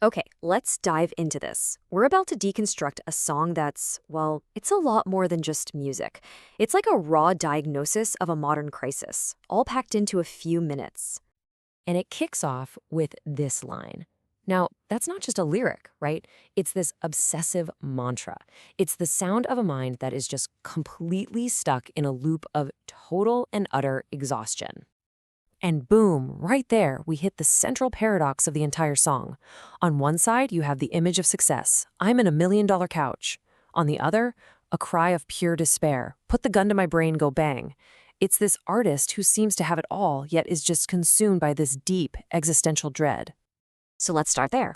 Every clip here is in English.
Okay, let's dive into this. We're about to deconstruct a song that's, well, it's a lot more than just music. It's like a raw diagnosis of a modern crisis, all packed into a few minutes. And it kicks off with this line. Now, that's not just a lyric, right? It's this obsessive mantra. It's the sound of a mind that is just completely stuck in a loop of total and utter exhaustion. And boom, right there, we hit the central paradox of the entire song. On one side, you have the image of success. I'm in $1 million couch. On the other, a cry of pure despair. Put the gun to my brain, go bang. It's this artist who seems to have it all, yet is just consumed by this deep existential dread. So let's start there.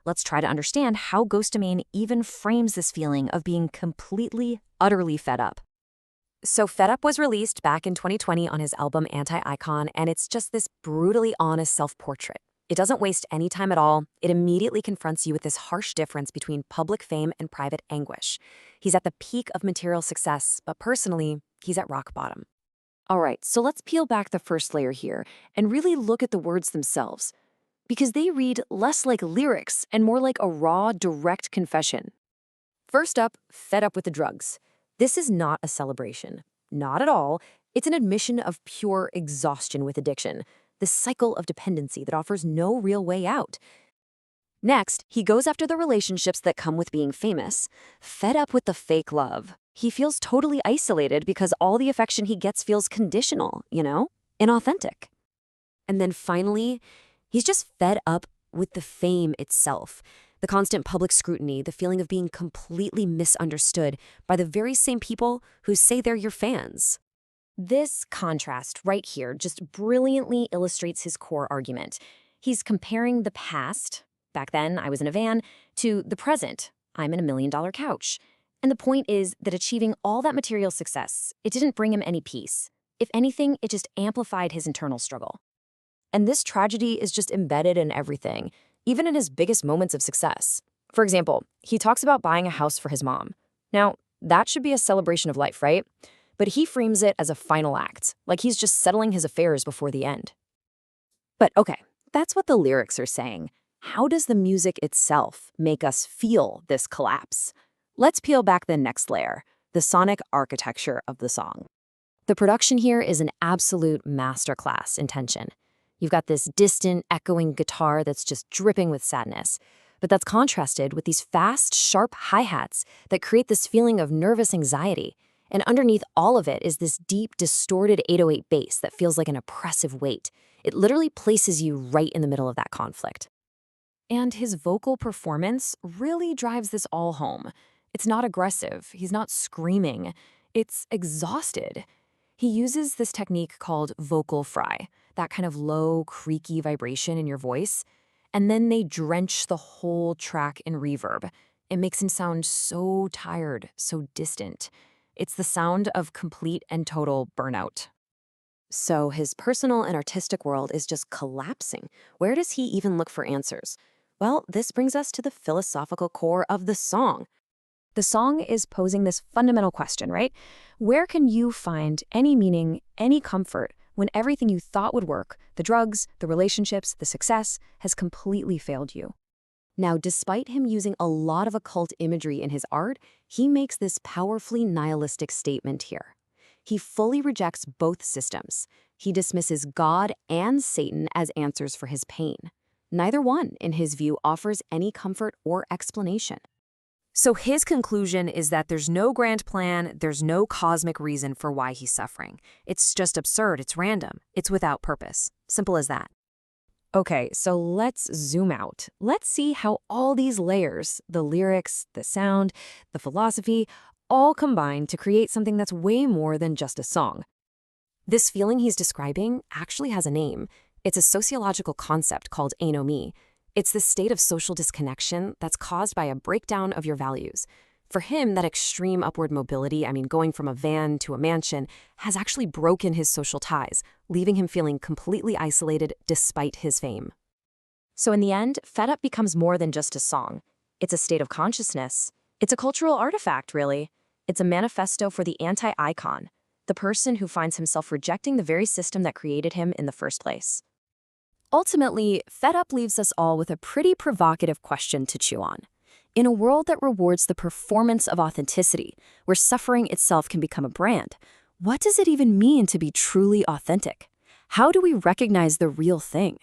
Let's try to understand how Ghostemane even frames this feeling of being completely, utterly fed up. So Fed Up was released back in 2020 on his album Anti-Icon, and it's just this brutally honest self-portrait. It doesn't waste any time at all. It immediately confronts you with this harsh difference between public fame and private anguish. He's at the peak of material success, but personally, he's at rock bottom. All right, so let's peel back the first layer here and really look at the words themselves, because they read less like lyrics and more like a raw, direct confession. First up, fed up with the drugs. This is not a celebration. Not at all. It's an admission of pure exhaustion with addiction, the cycle of dependency that offers no real way out. Next, he goes after the relationships that come with being famous, fed up with the fake love. He feels totally isolated because all the affection he gets feels conditional, inauthentic. And then finally, he's just fed up with the fame itself. The constant public scrutiny, the feeling of being completely misunderstood by the very same people who say they're your fans. This contrast right here just brilliantly illustrates his core argument. He's comparing the past, back then I was in a van, to the present, I'm in $1 million couch. And the point is that achieving all that material success, it didn't bring him any peace. If anything, it just amplified his internal struggle. And this tragedy is just embedded in everything, even in his biggest moments of success. For example, he talks about buying a house for his mom. Now, that should be a celebration of life, right? But he frames it as a final act, like he's just settling his affairs before the end. But okay, that's what the lyrics are saying. How does the music itself make us feel this collapse? Let's peel back the next layer, the sonic architecture of the song. The production here is an absolute masterclass in tension. You've got this distant, echoing guitar that's just dripping with sadness, but that's contrasted with these fast, sharp hi-hats that create this feeling of nervous anxiety. And underneath all of it is this deep, distorted 808 bass that feels like an oppressive weight. It literally places you right in the middle of that conflict. And his vocal performance really drives this all home. It's not aggressive, he's not screaming, it's exhausted. He uses this technique called vocal fry, that kind of low, creaky vibration in your voice, and then they drench the whole track in reverb. It makes him sound so tired, so distant. It's the sound of complete and total burnout. So his personal and artistic world is just collapsing. Where does he even look for answers? Well, this brings us to the philosophical core of the song. The song is posing this fundamental question, right? Where can you find any meaning, any comfort, when everything you thought would work, the drugs, the relationships, the success, has completely failed you? Now, despite him using a lot of occult imagery in his art, he makes this powerfully nihilistic statement here. He fully rejects both systems. He dismisses God and Satan as answers for his pain. Neither one, in his view, offers any comfort or explanation. So his conclusion is that there's no grand plan, there's no cosmic reason for why he's suffering. It's just absurd, it's random, it's without purpose. Simple as that. Okay, so let's zoom out. Let's see how all these layers, the lyrics, the sound, the philosophy, all combine to create something that's way more than just a song. This feeling he's describing actually has a name. It's a sociological concept called anomie. It's the state of social disconnection that's caused by a breakdown of your values. For him, that extreme upward mobility, going from a van to a mansion, has actually broken his social ties, leaving him feeling completely isolated despite his fame. So in the end, Fed Up becomes more than just a song. It's a state of consciousness. It's a cultural artifact, really. It's a manifesto for the anti-icon, the person who finds himself rejecting the very system that created him in the first place. Ultimately, Fed Up leaves us all with a pretty provocative question to chew on. In a world that rewards the performance of authenticity, where suffering itself can become a brand, what does it even mean to be truly authentic? How do we recognize the real thing?